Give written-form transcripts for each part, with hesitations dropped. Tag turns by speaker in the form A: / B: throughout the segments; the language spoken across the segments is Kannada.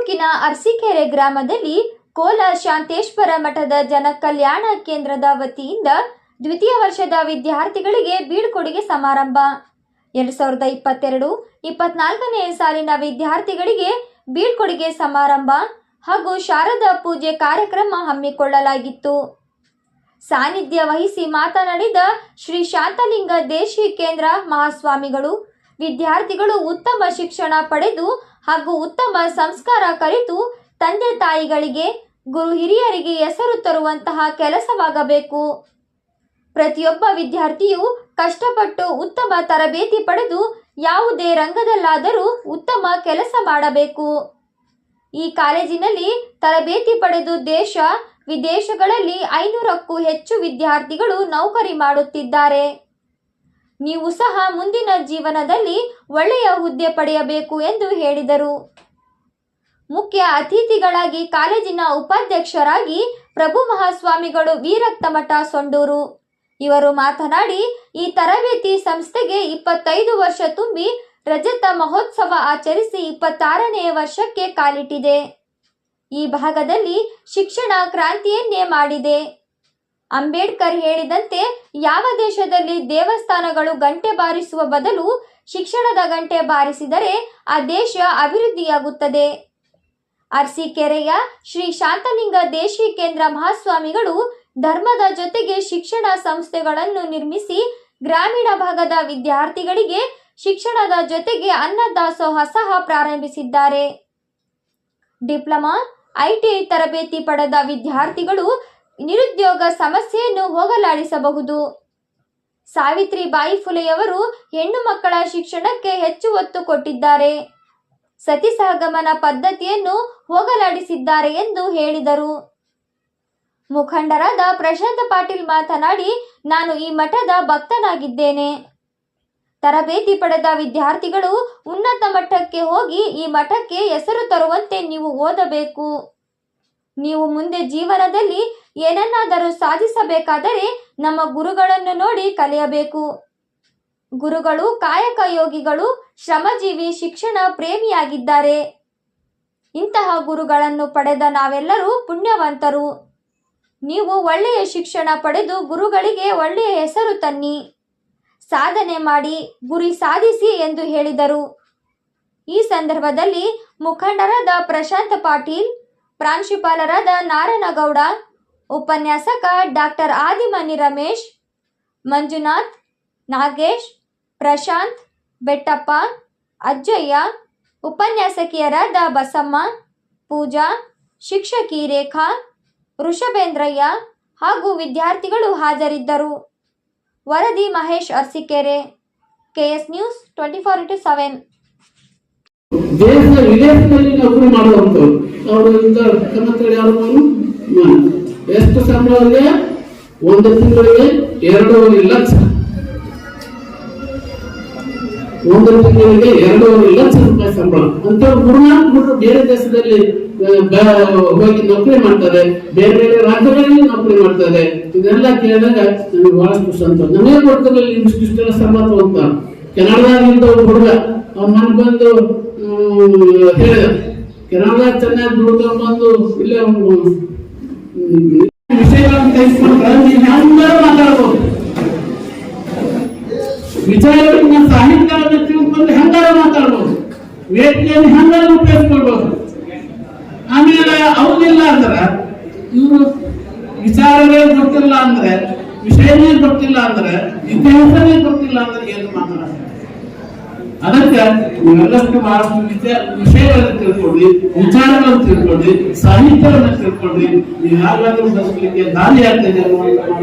A: ತಾಲೂಕಿನ ಅರಸೀಕೆರೆ ಗ್ರಾಮದಲ್ಲಿ ಕೋಲ ಶಾಂತೇಶ್ವರ ಮಠದ ಜನಕಲ್ಯಾಣ ಕೇಂದ್ರದ ವತಿಯಿಂದ ದ್ವಿತೀಯ ವರ್ಷದ ವಿದ್ಯಾರ್ಥಿಗಳಿಗೆ ಬೀಳ್ಕೊಡುಗೆ ಸಮಾರಂಭ 2022-24ನೇ ಸಾಲಿನ ವಿದ್ಯಾರ್ಥಿಗಳಿಗೆ ಬೀಳ್ಕೊಡುಗೆ ಸಮಾರಂಭ ಹಾಗೂ ಶಾರದಾ ಪೂಜೆ ಕಾರ್ಯಕ್ರಮ ಹಮ್ಮಿಕೊಳ್ಳಲಾಗಿತ್ತು. ಸಾನ್ನಿಧ್ಯ ವಹಿಸಿ ಮಾತನಾಡಿದ ಶ್ರೀ ಶಾಂತಲಿಂಗ ದೇಶಿ ಕೇಂದ್ರ ಮಹಾಸ್ವಾಮಿಗಳು, ವಿದ್ಯಾರ್ಥಿಗಳು ಉತ್ತಮ ಶಿಕ್ಷಣ ಪಡೆದು ಹಾಗೂ ಉತ್ತಮ ಸಂಸ್ಕಾರ ಕಲಿತು ತಂದೆ ತಾಯಿಗಳಿಗೆ, ಗುರು ಹಿರಿಯರಿಗೆ ಹೆಸರು ತರುವಂತಹ ಕೆಲಸವಾಗಬೇಕು. ಪ್ರತಿಯೊಬ್ಬ ವಿದ್ಯಾರ್ಥಿಯು ಕಷ್ಟಪಟ್ಟು ಉತ್ತಮ ತರಬೇತಿ ಪಡೆದು ಯಾವುದೇ ರಂಗದಲ್ಲಾದರೂ ಉತ್ತಮ ಕೆಲಸ ಮಾಡಬೇಕು. ಈ ಕಾಲೇಜಿನಲ್ಲಿ ತರಬೇತಿ ಪಡೆದು ದೇಶ ವಿದೇಶಗಳಲ್ಲಿ 500ಕ್ಕೂ ಹೆಚ್ಚು ವಿದ್ಯಾರ್ಥಿಗಳು ನೌಕರಿ ಮಾಡುತ್ತಿದ್ದಾರೆ. ನೀವು ಸಹ ಮುಂದಿನ ಜೀವನದಲ್ಲಿ ಒಳ್ಳೆಯ ಹುದ್ದೆ ಪಡೆಯಬೇಕು ಎಂದು ಹೇಳಿದರು. ಮುಖ್ಯ ಅತಿಥಿಗಳಾಗಿ ಕಾಲೇಜಿನ ಉಪಾಧ್ಯಕ್ಷರಾಗಿ ಪ್ರಭು ಮಹಾಸ್ವಾಮಿಗಳು ವೀರಕ್ತಮಠ ಸೊಂಡೂರು ಇವರು ಮಾತನಾಡಿ, ಈ ತರಬೇತಿ ಸಂಸ್ಥೆಗೆ 25 ವರ್ಷ ತುಂಬಿ ರಜತ ಮಹೋತ್ಸವ ಆಚರಿಸಿ 26ನೇ ವರ್ಷಕ್ಕೆ ಕಾಲಿಟ್ಟಿದೆ. ಈ ಭಾಗದಲ್ಲಿ ಶಿಕ್ಷಣ ಕ್ರಾಂತಿಯನ್ನೇ ಮಾಡಿದೆ. ಅಂಬೇಡ್ಕರ್ ಹೇಳಿದಂತೆ ಯಾವ ದೇಶದಲ್ಲಿ ದೇವಸ್ಥಾನಗಳು ಗಂಟೆ ಬಾರಿಸುವ ಬದಲು ಶಿಕ್ಷಣದ ಗಂಟೆ ಬಾರಿಸಿದರೆ ಆ ದೇಶ ಅಭಿವೃದ್ಧಿಯಾಗುತ್ತದೆ. ಅರಸೀಕೆರೆಯ ಶ್ರೀ ಶಾಂತಲಿಂಗ ದೇಶಿ ಕೇಂದ್ರ ಮಹಾಸ್ವಾಮಿಗಳು ಧರ್ಮದ ಜೊತೆಗೆ ಶಿಕ್ಷಣ ಸಂಸ್ಥೆಗಳನ್ನು ನಿರ್ಮಿಸಿ ಗ್ರಾಮೀಣ ಭಾಗದ ವಿದ್ಯಾರ್ಥಿಗಳಿಗೆ ಶಿಕ್ಷಣದ ಜೊತೆಗೆ ಅನ್ನದಾಸೋಹ ಸಹ ಪ್ರಾರಂಭಿಸಿದ್ದಾರೆ. ಡಿಪ್ಲೊಮಾ, ಐಟಿಐ ತರಬೇತಿ ಪಡೆದ ವಿದ್ಯಾರ್ಥಿಗಳು ನಿರುದ್ಯೋಗ ಸಮಸ್ಯೆಯನ್ನು ಹೋಗಲಾಡಿಸಬಹುದು. ಸಾವಿತ್ರಿಬಾಯಿ ಫುಲೆಯವರು ಹೆಣ್ಣು ಮಕ್ಕಳ ಶಿಕ್ಷಣಕ್ಕೆ ಹೆಚ್ಚು ಒತ್ತು ಕೊಟ್ಟಿದ್ದಾರೆ. ಸತಿ ಸಹಗಮನ ಪದ್ಧತಿಯನ್ನು ಹೋಗಲಾಡಿಸಿದ್ದಾರೆ ಎಂದು ಹೇಳಿದರು. ಮುಖಂಡರಾದ ಪ್ರಶಾಂತ್ ಪಾಟೀಲ್ ಮಾತನಾಡಿ, ನಾನು ಈ ಮಠದ ಭಕ್ತನಾಗಿದ್ದೇನೆ. ತರಬೇತಿ ಪಡೆದ ವಿದ್ಯಾರ್ಥಿಗಳು ಉನ್ನತ ಮಟ್ಟಕ್ಕೆ ಹೋಗಿ ಈ ಮಠಕ್ಕೆ ಹೆಸರು ತರುವಂತೆ ನೀವು ಓದಬೇಕು. ನೀವು ಮುಂದೆ ಜೀವನದಲ್ಲಿ ಏನನ್ನಾದರೂ ಸಾಧಿಸಬೇಕಾದರೆ ನಮ್ಮ ಗುರುಗಳನ್ನು ನೋಡಿ ಕಲಿಯಬೇಕು. ಗುರುಗಳು ಕಾಯಕ ಯೋಗಿಗಳು, ಶ್ರಮಜೀವಿ, ಶಿಕ್ಷಣ ಪ್ರೇಮಿಯಾಗಿದ್ದಾರೆ. ಇಂತಹ ಗುರುಗಳನ್ನು ಪಡೆದ ನಾವೆಲ್ಲರೂ ಪುಣ್ಯವಂತರು. ನೀವು ಒಳ್ಳೆಯ ಶಿಕ್ಷಣ ಪಡೆದು ಗುರುಗಳಿಗೆ ಒಳ್ಳೆಯ ಹೆಸರು ತನ್ನಿ, ಸಾಧನೆ ಮಾಡಿ, ಗುರಿ ಸಾಧಿಸಿ ಎಂದು ಹೇಳಿದರು. ಈ ಸಂದರ್ಭದಲ್ಲಿ ಮುಖಂಡರಾದ ಪ್ರಶಾಂತ್ ಪಾಟೀಲ್, ಪ್ರಾಂಶುಪಾಲರಾದ ನಾರಾಯಣಗೌಡ, ಉಪನ್ಯಾಸಕ ಡಾಕ್ಟರ್ ಆದಿಮನಿ ರಮೇಶ್, ಮಂಜುನಾಥ್, ನಾಗೇಶ್, ಪ್ರಶಾಂತ್, ಬೆಟ್ಟಪ್ಪ, ಅಜ್ಜಯ್ಯ, ಉಪನ್ಯಾಸಕಿಯರಾದ ಬಸಮ್ಮ, ಪೂಜಾ, ಶಿಕ್ಷಕಿ ರೇಖಾ, ವೃಷಭೇಂದ್ರಯ್ಯ ಹಾಗೂ ವಿದ್ಯಾರ್ಥಿಗಳು ಹಾಜರಿದ್ದರು. ವರದಿ ಮಹೇಶ್, ಅರಸೀಕೆರೆ, KS ನ್ಯೂಸ್ 24/7.
B: ದೇಶ ವಿದೇಶದಲ್ಲಿ ನೌಕರಿ ಮಾಡುವಂತರು ಅವರು ಎಷ್ಟು ಸಂಬಳ ಅವರಿಗೆ? 1 ತಿಂಗಳಿಗೆ 2.5 ಲಕ್ಷ. 1 ತಿಂಗಳಿಗೆ 2.5 ಲಕ್ಷ ರೂಪಾಯಿ ಸಂಬಳ ಅಂತ ಗುರುನಾಥ್ ಬೇರೆ ದೇಶದಲ್ಲಿ ಹೋಗಿ ನೌಕರಿ ಮಾಡ್ತಾರೆ, ಬೇರೆ ಬೇರೆ ರಾಜ್ಯಗಳಲ್ಲಿ ನೌಕರಿ ಮಾಡ್ತಾರೆ. ಇದೆಲ್ಲ ಕೇಳಿದಾಗ ನಮಗೆ ಬಹಳಷ್ಟು ಸಂತೋಷ. ನಮಗೆ ಕೊಡ್ತಾರೆ ಇಷ್ಟೆಲ್ಲ ಸಂಬಳ ಅಂತ. ಕೆನಡಾದಿಂದ ಒಬ್ಬ ಹುಡುಗ ಅವ್ನ ಮನೆ ಬಂದು ಹೇಳಿದ, ಕೆನಡಾ ಚೆನ್ನಾಗಿ ದುಡ್ಕೊಂಡು ಬಂದು ಇಲ್ಲೇ ವಿಷಯಗಳನ್ನು ತೆಗೆದುಕೊಂಡ್ರೆ ನೀವು ಹೆಂಗಾರು ಮಾತಾಡ್ಬೋದು. ವಿಚಾರಗಳನ್ನ ಸಾಹಿತ್ಯವನ್ನು ತಿಳ್ಕೊಂಡು ಹೆಂಗಾರು ಮಾತಾಡ್ಬೋದು, ವೇದಿಕೆಯನ್ನು ಹೆಂಗಾರು ಉಪಯೋಗಿಸ್ಕೊಳ್ಬೋದು. ಆಮೇಲೆ ಅವನಿಲ್ಲ ಅಂದ್ರೆ, ಇವರು ವಿಚಾರವೇ ಗೊತ್ತಿಲ್ಲ ಅಂದ್ರೆ, ವಿಷಯನೇ ಗೊತ್ತಿಲ್ಲ ಅಂದ್ರೆ, ಇತಿಹಾಸನೇ ಗೊತ್ತಿಲ್ಲ ಅಂದ್ರೆ ಏನು ಮಾತಾಡ. ಅದಕ್ಕೆ ನೀವೆಲ್ಲಷ್ಟು ಬಹಳಷ್ಟು ವಿಷಯಗಳನ್ನು ತಿಳ್ಕೊಳ್ಳಿ, ವಿಚಾರಗಳನ್ನು ತಿಳ್ಕೊಳ್ಳಿ, ಸಾಹಿತ್ಯವನ್ನು ತಿಳ್ಕೊಳ್ಳಿ. ನೀವು ಯಾವಾಗಲೂ ಬದುಕಲಿಕ್ಕೆ ದಾರಿ ಆಗ್ತದೆ ಅಂತ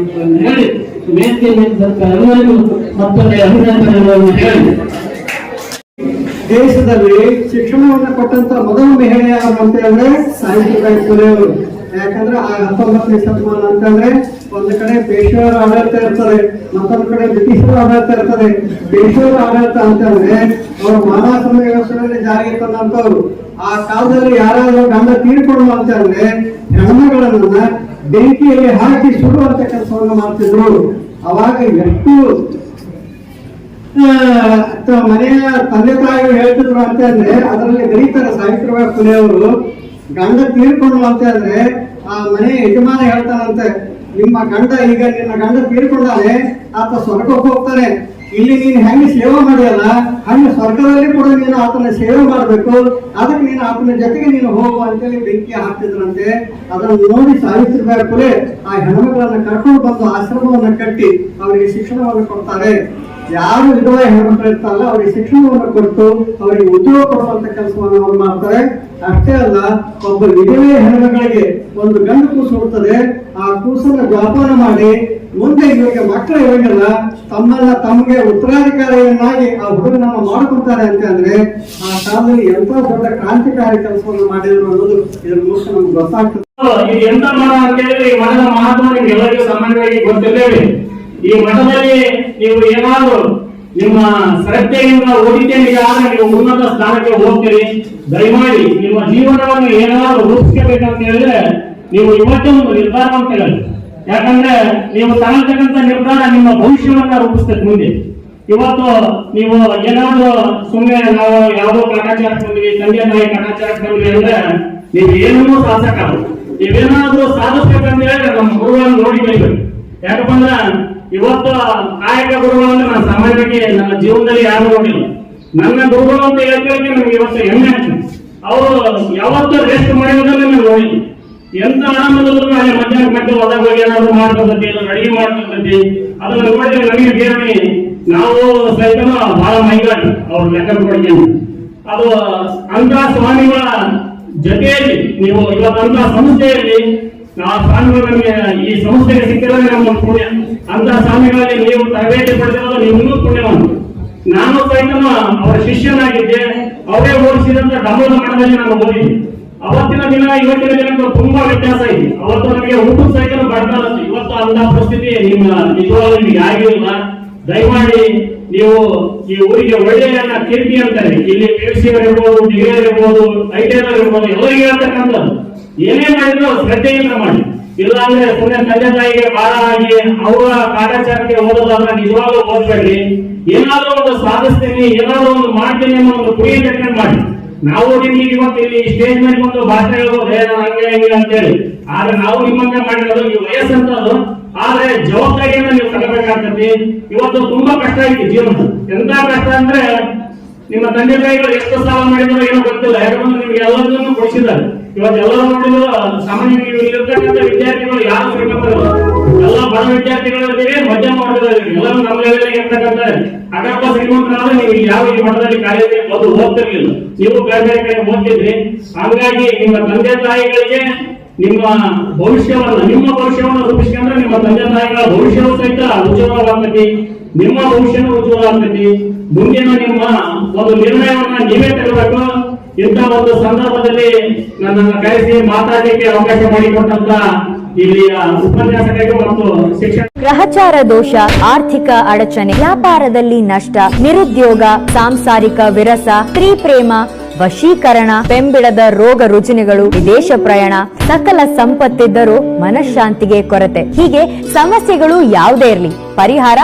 B: ಹೇಳಿ ವೇದಿಕೆಯಲ್ಲಿ ಎಲ್ಲರಿಗೂ ಮತ್ತೊಮ್ಮೆ ಅಭಿನಂದನೆಗಳನ್ನು ಹೇಳಿ,
C: ದೇಶದಲ್ಲಿ ಶಿಕ್ಷಣವನ್ನು ಕೊಟ್ಟಂತ ಮೊದಲ ಮಹಿಳೆ ಯಾರು ಅಂತ ಹೇಳಿದ್ರೆ ಸಾವಿತ್ರಿಬಾಯಿ ಫುಲೆ ಅವರು. ಯಾಕಂದ್ರೆ ಆ 19ನೇ ಶತಮಾನ ಅಂತಂದ್ರೆ ಒಂದು ಕಡೆ ಪೇಶ್ವರ ಆಡಳಿತ ಇರ್ತದೆ, ಮತ್ತೊಂದು ಕಡೆ ಬ್ರಿಟಿಷರ ಆಡಳಿತ ಇರ್ತದೆ. ಪೇಶ್ವರ ಆಡಳಿತ ಅಂತಂದ್ರೆ ಅವರು ಮಾನವ ವ್ಯವಸ್ಥೆಯಲ್ಲಿ ಜಾರಿಗೆ ತಂದಂತವ್ರು. ಆ ಕಾಲದಲ್ಲಿ ಯಾರಾದ್ರೂ ಗಂಡ ತೀರ್ಕೊಳ್ಳುವ ಅಂತಂದ್ರೆ ಹೆಣ್ಣುಗಳನ್ನ ಬೆಂಕಿಯಲ್ಲಿ ಹಾಕಿ ಸುಡುವಂತ ಕೆಲಸವನ್ನು ಮಾಡ್ತಿದ್ರು. ಅವಾಗ ಎಷ್ಟು ಮನೆಯ ತಂದೆ ತಾಯಿಗಳು ಹೇಳ್ತಿದ್ರು ಅಂತ ಅಂದ್ರೆ ಅದರಲ್ಲಿ ಬರೀತಾರೆ ಸಾವಿತ್ರಿಬಾಯಿ ಫುಲೆ ಅವರು. ಗಂಡ ತೀರ್ಕೊಂಡು ಅಂತ ಅಂದ್ರೆ ಆ ಮನೆ ಯಜಮಾನ ಹೇಳ್ತಾನಂತೆ, ನಿಮ್ಮ ಗಂಡ ಈಗ ನಿನ್ನ ಗಂಡ ತೀರ್ಕೊಂಡಾನೆ, ಆತ ಸ್ವರ್ಗಕ್ಕೆ ಹೋಗ್ತಾನೆ, ಇಲ್ಲಿ ನೀನು ಹೆಂಗೆ ಸೇವೆ ಮಾಡಿಯಲ್ಲ ಹಂಗೆ ಸ್ವರ್ಗದಲ್ಲಿ ಕೂಡ ನೀನು ಆತನ ಸೇವೆ ಮಾಡಬೇಕು, ಅದಕ್ಕೆ ನೀನು ಆತನ ಜೊತೆಗೆ ನೀನು ಹೋಗು ಅಂತೇಳಿ ಬೆಂಕಿ ಹಾಕ್ತಿದ್ರಂತೆ. ಅದನ್ನು ನೋಡಿ ಸಾವಿತ್ರಿಬಾಯಿ ಫುಲೆ ಆ ಹೆಣ್ಮಕ್ಳನ್ನ ಕರ್ಕೊಂಡು ಬಂದು ಆಶ್ರಮವನ್ನು ಕಟ್ಟಿ ಅವರಿಗೆ ಶಿಕ್ಷಣವನ್ನು ಕೊಡ್ತಾರೆ. ಯಾರು ವಿಧವಾ ಹೆಣ್ಮಕ್ಳು ಇರ್ತಾರಲ್ಲ ಅವರಿಗೆ ಶಿಕ್ಷಣವನ್ನು ಕೊಟ್ಟು ಅವರಿಗೆ ಉದ್ಯೋಗ ಕೊಡುವಂತ ಕೆಲಸವನ್ನು ಅವರು ಮಾಡ್ತಾರೆ. ಅಷ್ಟೇ ಅಲ್ಲ, ಒಬ್ಬ ವಿಧವೆ ಹೆಣ್ಮಗಳಿಗೆ ಒಂದು ಗಂಡು ಕೂಸು ಹುಡ್ತದೆ, ಆ ಕೂಸನ್ನ ಜೋಪಾನ ಮಾಡಿ ಮುಂದೆ ಇವಾಗ ಮಕ್ಕಳು ಇವಾಗೆಲ್ಲ ತಮಗೆ ಉತ್ತರಾಧಿಕಾರಿಯನ್ನಾಗಿ ಆ ಹುಡುಗನನ್ನು ಮಾಡ್ಕೊತಾರೆ ಅಂತ ಅಂದ್ರೆ ಆ ಕಾಲದಲ್ಲಿ ಎಂತ ದೊಡ್ಡ ಕ್ರಾಂತಿಕಾರಿ ಕೆಲಸವನ್ನು ಮಾಡಿದ್ರು ಅನ್ನೋದು ಇದ್ರ ಮೂಲಕ ನಮ್ಗೆ ಗೊತ್ತಾಗ್ತದೆ.
B: ಇದು ಎಂತ ಮಠ ಅಂತ ಹೇಳಿದ್ರೆ ಈ ಮಠದ ಮಹತ್ವ ನಿಮ್ಗೆ ಎಲ್ಲರಿಗೂ ಸಾಮಾನ್ಯವಾಗಿ ಗೊತ್ತಿದ್ದೇವೆ. ಈ ಮಠದಲ್ಲಿ ನೀವು ಏನಾದ್ರು ನಿಮ್ಮ ಶ್ರದ್ಧೆಯಿಂದ ಓದಿದ್ದೇನೆ ಆದ್ರೆ ನೀವು ಉನ್ನತ ಸ್ಥಾನಕ್ಕೆ ಹೋಗ್ತೀರಿ. ದಯಮಾಡಿ ನಿಮ್ಮ ಜೀವನವನ್ನು ಏನಾದ್ರು ರೂಪಿಸಬೇಕಂತ ಹೇಳಿದ್ರೆ ನೀವು ಇವತ್ತೇ ಒಂದು ನಿರ್ಧಾರವನ್ನು ತೆಗೆದು, ಯಾಕಂದ್ರೆ ನೀವು ತಗೊಳ್ತಕ್ಕಂಥ ನಿರ್ಧಾರ ನಿಮ್ಮ ಭವಿಷ್ಯವನ್ನ ರೂಪಿಸ್ತದೆ ಮುಂದೆ. ಇವತ್ತು ನೀವು ಏನಾದ್ರು ಸುಮ್ಮನೆ ನಾವು ಯಾವುದೋ ಕಾಟಾಚಾರಕ್ಕೆ ಬಂದ್ವಿ, ತಂದೆ ತಾಯಿ ಕಾಟಾಚಾರಕ್ಕೆ ಬಂದ್ವಿ ಅಂದ್ರೆ ನೀವು ಏನನ್ನೂ ಸಾಧಿಸಕ್ಕಾಗಲ್ಲ. ನೀವೇನಾದ್ರೂ ಸಾಧಿಸ್ಬೇಕಂತ ಹೇಳಿದ್ರೆ ನಮ್ಮ ಗುರುಗಳನ್ನು ನೋಡಿ ಬೆಳಿಬೇಕು. ಯಾಕಂದ್ರೆ ಇವತ್ತು ಕಾಯಕ ಗುರುಗಳಂದ್ರೆ ನಾನು ಸಾಮಾನ್ಯವಾಗಿ ನನ್ನ ಜೀವನದಲ್ಲಿ ಯಾರು ನೋಡಿಲ್ಲ. ನನ್ನ ಗುರುಗಳು ಅಂತ ಹೇಳ್ಕೊಳ್ಳಿ ನಮ್ಗೆ ಇವತ್ತು ಹೆಮ್ಮೆ ಆಗ್ತದೆ. ಅವರು ಯಾವತ್ತೂ ರೆಸ್ಟ್ ಮಾಡಿರೋದನ್ನ ನಾನು ನೋಡಿಲ್ಲ. ಎಂತ ಆನಂದದಲ್ಲೂ ಅಲ್ಲಿ ಮಧ್ಯಾಹ್ನ ಗಂಟೆ ಹೋದಾಗ ಹೋಗಿ ಏನಾದ್ರು ಮಾಡ್ಕೊಳ್ತೈತಿ, ಅಡಿಗೆ ಮಾಡ್ಕೊಳ್ತೈತಿ, ಅದನ್ನ ನೋಡಿದ್ರೆ ನಮಗೆ ಬೇರೆ ನಾವು ಸಹಿತ ಬಹಳ ಮೈಗಾಟ ಅವ್ರ ಲೆಕ್ಕ ಕೊಡ್ತೀನಿ. ಅದು ಅಂತ ಸ್ವಾಮಿಗಳ ಜೊತೆಯಲ್ಲಿ ನೀವು ಇವತ್ತಂತ ಸಂಸ್ಥೆಯಲ್ಲಿ ನಾವು ಸ್ವಾಮಿಗಳು ನಮಗೆ ಈ ಸಂಸ್ಥೆಗೆ ಸಿಕ್ಕಿದ್ರೆ ನಮ್ಮ ಪುಣ್ಯ. ಅಂತ ಸ್ವಾಮಿಗಳಲ್ಲಿ ನೀವು ತರಬೇತಿ ಪಡೆದಿರೋದು ನೀವು ಇನ್ನೂ ಪುಣ್ಯವಂತ. ನಾನು ಸಹಿತ ಅವರ ಶಿಷ್ಯನಾಗಿದ್ದೆ. ಅವರೇ ಓಡಿಸಿದಂತ ಡಮೋದ ಮಠದಲ್ಲಿ ನಾನು ಓದಿದ್ದೆ. ಅವತ್ತಿನ ದಿನ ಇವತ್ತಿನ ದಿನಕ್ಕೂ ತುಂಬಾ ವ್ಯತ್ಯಾಸ ಇದೆ. ಅವತ್ತು ನಮಗೆ ಊಟದ ಸಹಿತ ಬರ್ತಾ ಇರುತ್ತೆ. ಇವತ್ತು ಅಂತ ಪರಿಸ್ಥಿತಿ ನಿಮ್ಮ ನಿಜವಾಗ್ಲೂ ನಿಮಗೆ ಆಗಿಲ್ಲ. ದಯಮಾಡಿ ನೀವು ಈ ಊರಿಗೆ ಒಳ್ಳೆಯ ಕೀರ್ತಿ ಅಂತಾರೆ. ಇಲ್ಲಿ PUC ಇರ್ಬೋದು, ಡಿಗ್ರಿ ಇರ್ಬೋದು, ITI ಇರ್ಬೋದು, ಎಲ್ಲರಿಗೂ ಹೇಳ್ತಕ್ಕಂಥದ್ದು ಏನೇ ಮಾಡಿದ್ರು ಶ್ರದ್ಧೆಯಿಂದ ಮಾಡಿ. ಇಲ್ಲ ಅಂದ್ರೆ ಸುಮ್ಮನೆ ತಂದೆ ತಾಯಿಗೆ ಭಾರ ಆಗಿ ಅವರ ಕಾಟಾಚಾರಕ್ಕೆ ಓದೋದಾದ್ರೆ ನಿಜವಾಗ್ಲೂ ಓದ್ಬೇಡ್ರಿ. ಏನಾದ್ರೂ ಒಂದು ಸಾಧಿಸ್ತೀನಿ, ಏನಾದ್ರೂ ಒಂದು ಮಾಡ್ತೀನಿ ಅನ್ನೋ ಒಂದು ಗುರಿ ಇಟ್ಕೊಂಡು ಮಾಡಿ. ನಾವು ನಿಮ್ಗೆ ಇವತ್ತು ಇಲ್ಲಿ ಸ್ಟೇಜ್ ಮೇಲೆ ಒಂದು ಭಾಷಣ ಹೇಳ್ಬೋದು, ಹಂಗೆ ಹಿಂಗೆ ಅಂತೇಳಿ. ಆದ್ರೆ ನಾವು ನಿಮ್ಮಂಗೆ ಮಾಡಿರೋದು ಈ ವಯಸ್ಸಂತದ್ದು. ಆದ್ರೆ ಜವಾಬ್ದಾರಿಯನ್ನ ನೀವು ತಗೋಬೇಕಾಗ್ತದೆ. ಇವತ್ತು ತುಂಬಾ ಕಷ್ಟ ಐತಿ ಜೀವನ. ಎಂತ ಕಷ್ಟ ಅಂದ್ರೆ ನಿಮ್ಮ ತಂದೆ ತಾಯಿಗಳು ಎಷ್ಟು ಸಾಲ ಮಾಡಿದ್ರು ಏನೋ ಗೊತ್ತಿಲ್ಲ. ಯಾಕಂದ್ರೆ ನಿಮ್ಗೆ ಎಲ್ಲರನ್ನೂ ಕೊಡಿಸಿದ್ದಾರೆ. ಇವತ್ತು ಎಲ್ಲರೂ ನೋಡಿದ್ರು ಸಾಮಾನ್ಯವಾಗಿ ಇಲ್ಲಿರ್ತಕ್ಕಂಥ ವಿದ್ಯಾರ್ಥಿಗಳು ಯಾರು ಶ್ರೀಮಂತರಲ್ಲ, ಎಲ್ಲ ಬಡ ವಿದ್ಯಾರ್ಥಿಗಳು ಮಧ್ಯಮ ವರ್ಗದಲ್ಲಿ ಎಲ್ಲರೂ ನಮ್ಮ ಲೆವೆಲ್ಗೆ ಇರ್ತಕ್ಕಂಥ ಅಗಪ್ಪ ಶ್ರೀಮಂತರಾದ್ರೆ ನೀವು ಯಾವ ಈ ಮಠದಲ್ಲಿ ಕಾಲೇಜಿಗೆ ಬಂದು ಓದ್ತಿರ್ಲಿಲ್ಲ. ನೀವು ಬೇರೆ ಬೇರೆ ಕಡೆ ಓದ್ತಿದ್ರಿ. ಹಾಗಾಗಿ ನಿಮ್ಮ ತಂದೆ ತಾಯಿಗಳಿಗೆ ನಿಮ್ಮ ಭವಿಷ್ಯವನ್ನು ರೂಪಿಸ್ಕೊಂಡ್ರೆ ನಿಮ್ಮ ತಂದೆ ತಾಯಿಗಳ ಭವಿಷ್ಯವೂ ಸಹಿತ ಉಜ್ವಲವಾಗ್ತೈತಿ, ನಿಮ್ಮ ಭವಿಷ್ಯನೂ ಉಜ್ವಲವಾಗ್ತೈತಿ. ಮುಂದಿನ ನಿಮ್ಮ ಒಂದು ನಿರ್ಣಯವನ್ನ ನೀವೇ ತಗೋಬೇಕು. ಇಂಥ ಒಂದು ಸಂದರ್ಭದಲ್ಲಿ ನನ್ನನ್ನು ಕರೆಸಿ ಮಾತಾಡಲಿಕ್ಕೆ ಅವಕಾಶ ಮಾಡಿಕೊಟ್ಟಂತ ಇಲ್ಲಿಯ ಉಪನ್ಯಾಸಕರಿಗೆ ಮತ್ತು ಶಿಕ್ಷಣ.
D: ಗ್ರಹಚಾರ ದೋಷ, ಆರ್ಥಿಕ ಅಡಚಣೆ, ವ್ಯಾಪಾರದಲ್ಲಿ ನಷ್ಟ, ನಿರುದ್ಯೋಗ, ಸಾಂಸಾರಿಕ ವಿರಸ, ಸ್ತ್ರೀ ಪ್ರೇಮ, ವಶೀಕರಣ, ಬೆಂಬಿಡದ ರೋಗ ರುಜಿನಗಳು, ವಿದೇಶ ಪ್ರಯಾಣ, ಸಕಲ ಸಂಪತ್ತಿದ್ದರೂ ಮನಃಶಾಂತಿಗೆ ಕೊರತೆ, ಹೀಗೆ ಸಮಸ್ಯೆಗಳು ಯಾವುದೇ ಇರಲಿ ಪರಿಹಾರ